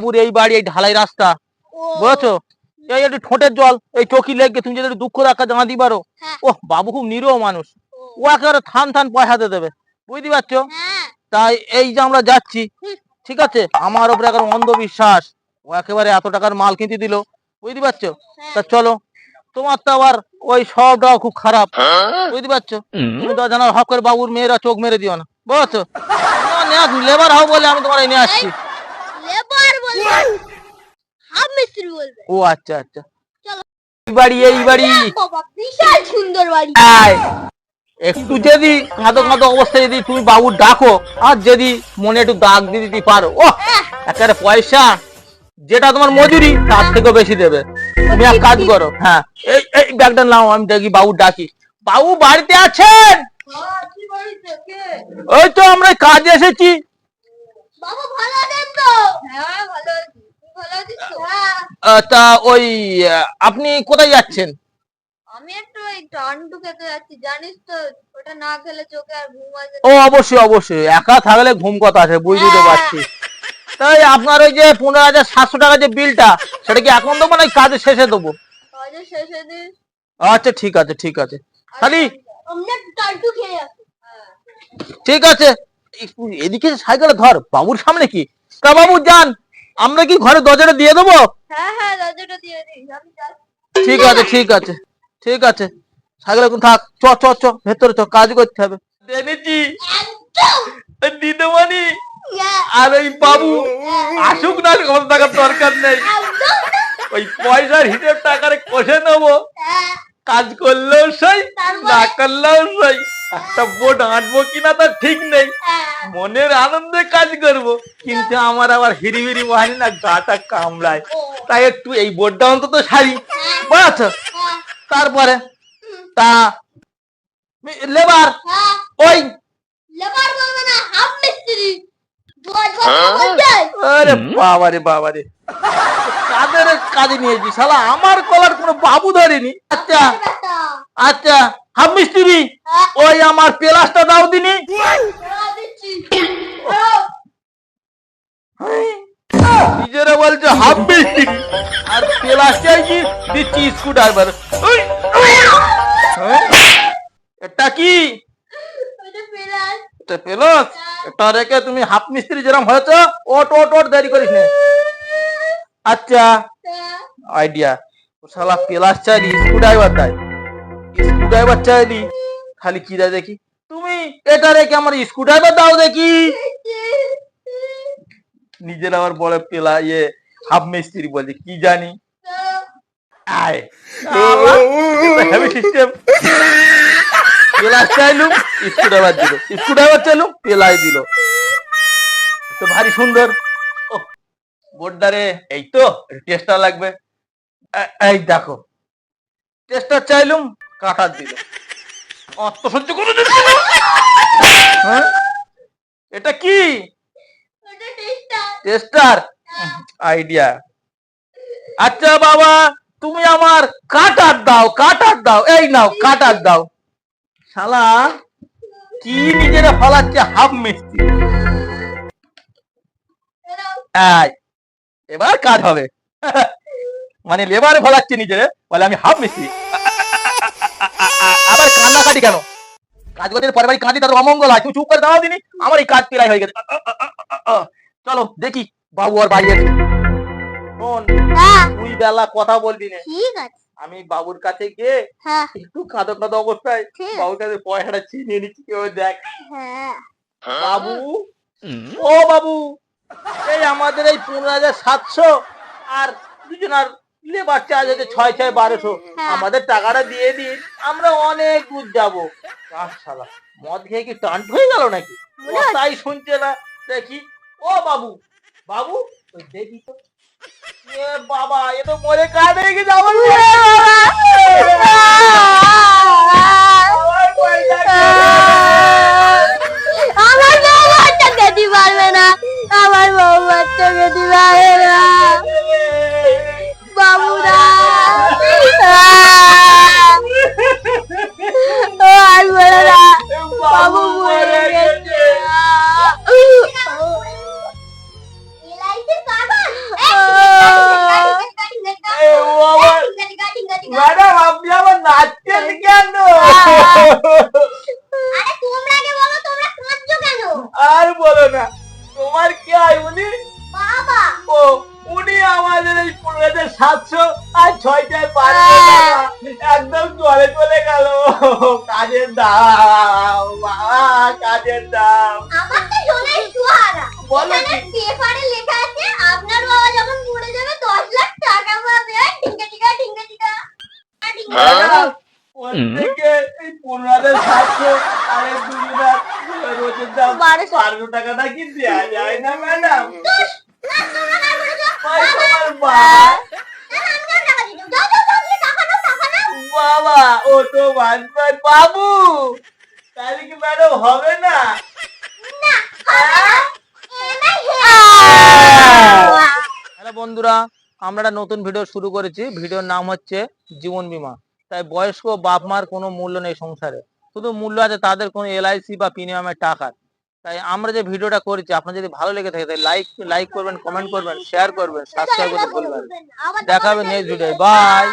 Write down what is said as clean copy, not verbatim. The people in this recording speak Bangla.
বাবুর এই বাড়ি, এই ঢালাই রাস্তা, বুঝেছো? এই একটু ঠোঁটের জল, এই চোখি লেগে তুমি যদি দুঃখ রাখা জানাতে পারো, ও বাবু খুব নিরীহ মানুষ, ও একেবারে থান থান পয়সাতে দেবে, বুঝতে পারছো? তাই এই যে আমরা যাচ্ছি, ঠিক আছে, আমার ওপরে এখন অন্ধবিশ্বাস, ও একেবারে এত টাকার মাল কিনতে দিল, বুঝতে পারছো? তা চলো, তোমার তো আবার ওই স্বভাবটাও খুব খারাপ, বুঝতে পারছো? তুমি তো জানো হক করে বাবুর মেয়েরা চোখ মেরে দিও না, বুঝছো? লেবার হও বলে আমি তোমার নিয়ে আসছি। ও আচ্ছা আচ্ছা, এই বাড়ি বিশাল সুন্দর বাড়ি। একটু যদি কাঁদো কাঁদো অবস্থায় যদি তুমি বাবু ডাকো, আর যদি মনে একটু দাগ দিয়ে দিতে পারো, ও একেবারে পয়সা যেটা তোমার মজুরি তার থেকেও বেশি দেবে। তুমি এক কাজ করো, হ্যাঁ এই ব্যাগটা নাও, আমি দেখি বাবু ডাকি। বাবু বাড়িতে আছেন? ওই তো আমরা কাজে এসেছি। তা ওই আপনি কোথায় যাচ্ছেন? আমি একটু ওই টান্টু খেতে যাচ্ছি, জানিস তো ওটা না খেলে চোখে আর ঘুম আসে না। ও অবশ্যই অবশ্যই, একা থাকলে ঘুম কথা আছে, বুঝতে পারছি। তাই আপনার ওই যে 15,700 টাকা যে বিলটা, সেটা কি এখন দেবো না কাজের শেষে দেবো? কাজের শেষে দিস। আচ্ছা ঠিক আছে ঠিক আছে, খালি আমরা টান্টু খেয়ে যাচ্ছি। ঠিক আছে, একটু এদিকে সাইকেলে ধর, বাবুর সামনে কি? তা বাবু যান, আমরা কি ঘরে দরজাটা দিয়ে দেবো? হ্যাঁ হ্যাঁ, দরজাটা দিয়ে দিস, আমি যাচ্ছি। ঠিক আছে ঠিক আছে ঠিক আছে, সাইকেল এখন থাক, চ চ চ ভেতরে চ, কাজ করতে হবে। জেনেছি দিদিমণি, আর ওই বাবু আসুক না কোনো টাকার দরকার নেই, ওই পয়সার হিসেব টাকারে কষে নেবো, কাজ করলেও সেই না করলেও সেই, একটা বোট আঁটবো কিনা তার ঠিক নেই, মনের আনন্দে কাজ করব, কিন্তু আমার আবার হিরিবিরি বাহানি না, গাটা কামড়ায়, তাই একটু এই বোটটা অন্তত সারি, বুঝেছো? তারপরে তা লেবার, ওই লেবার বলবে না, হাফ মিস্ত্রি। আরে বাবারে বাবারে, কাদের কাজে নিয়েছি শালা, আমার কলার কোনো বাবু ধরেনি। আচ্ছা আচ্ছা, হাফ মিস্ত্রি, ওই আমার পেলাসটা দাও দিনি। নিজেরা বলছে হাফ মিস্ত্রি, আর পেলাস চাইছি দিচ্ছি স্ক্রু ড্রাইভার। এটা কি? পেলাস, এটা রেখে তুমি হাফ মিস্ত্রি যেরকম হয়েছে, ওট ওট ওট দেরি করিস না। আচ্ছা আইডিয়া, ও শালা পেলাস চাইলি স্ক্রু ড্রাইভার দেয়, স্ক্রু ড্রাইভার চাইলি খালি কি দেয় দেখি, তুমি এটা রেখে আমার স্ক্রু ড্রাইভার দাও দেখি। নিজের আবার বড় পেলা ইয়ে হাফ মিস্ত্রি বলছে, কি জানি। আয় হেভি সিস্টেম, পেলাস চাইলুম স্ক্রু ড্রাইভার দিল, স্ক্রু ড্রাইভার চাইলুম পেলাই দিল, তো ভারী সুন্দর। বোর্ডারে এই তো টেস্টার লাগবে, এই দেখো টেস্টার চাইলুম কাটার দিল, অত সহ্য করে দিল। হ্যাঁ এটা কি? Tester, idea. আচ্ছা বাবা, তুমি আমার কাটার দাও, কাটার দাও, এই নাও কাটার দাও। শালা কি নিজেরা ফলাচ্ছে হাফ মিস্ত্রি। এবার কাজ হবে, মানে লেবারে ফলাচ্ছে নিজেরে, বলে আমি হাফ মিস্ত্রি। আবার কান্নাকাটি কেন? কাজ করতে পরে বাড়ি কাঁদি, তাদের অমঙ্গল হয়, তুমি চুপ করে দাও দিনি, আমার এই কাজ পেলাই হয়ে গেছে। চলো দেখি বাবু আর বাড়ি আছে। শোন, তুই বেলা কথা বলবি না, ঠিক আছে? আমি বাবুর কাছে গিয়ে একটু কাঁদো কাঁদো অবস্থায় বাবুর কাছে পয়সাটা ছিনিয়ে নিচ্ছি, কেউ দেখ। বাবু, ও বাবু, এই আমাদের এই 15,700 আর দুজনার লেবার চার্জ আছে 6,600, আমাদের টাকাটা দিয়ে দিন, আমরা অনেক দূর যাবো। শালা মদ খেয়ে কি টান্ট হয়ে গেল নাকি? তাই শুনছে না দেখি। ও বাবু, বাবু ওই দেখি তো, এ বাবা, এ তো মরে কাঠ হয়ে গেছে আমার। আমার বউ বাচ্চা খেতে পারবে না, আমার বউ বাচ্চা খেতে পারবে না, বাবুরা আর বলে না, বাবু মরে গেছে। নাচছেন কেন? আরে তোমরা আগে বলো তোমরা কাঁদছো কেন? আর বলো না, তোমার কি হয় উনি? বাবা। ও উনি আমাদের এই 15,700 আর 6টায় 500 টাকা একদম জলে চলে গেল। কাজের দাম বাবা, কাজের দাম। আমার তো জলের সুহাগা। বলো এখানে কি? পেপারে লেখা আছে আপনার বাবা যখন মরে যাবে 10 লাখ টাকা পাবে। ঠিকা ঠিকা ঠিকা ঠিকা। ম্যাডাম, প্রত্যেকে এই 15,700 আর এই দুজনের রোজের দাম 1200 টাকাটা কি দেয়া যায় না ম্যাডাম? ওই তোমার বাবা। বাবা ও তো বাঁচবার বাবু, তাহলে কি ম্যাডাম হবে না? হ্যালো বন্ধুরা, আমরা একটা নতুন ভিডিও শুরু করেছি। ভিডিওর নাম হচ্ছে জীবন বীমা। তাই বয়স্ক বাপ মার কোনো মূল্য নেই সংসারে, শুধু মূল্য আছে তাদের কোনো এলআইসি বা প্রিমিয়ামের টাকার। তাই আমরা যে ভিডিওটা করেছি, আপনার যদি ভালো লেগে থাকে তাই লাইক করবেন, কমেন্ট করবেন, শেয়ার করবেন, সাবস্ক্রাইব করতে ভুলবেন না। দেখা হবে নেক্সট ভিডিও। বাই।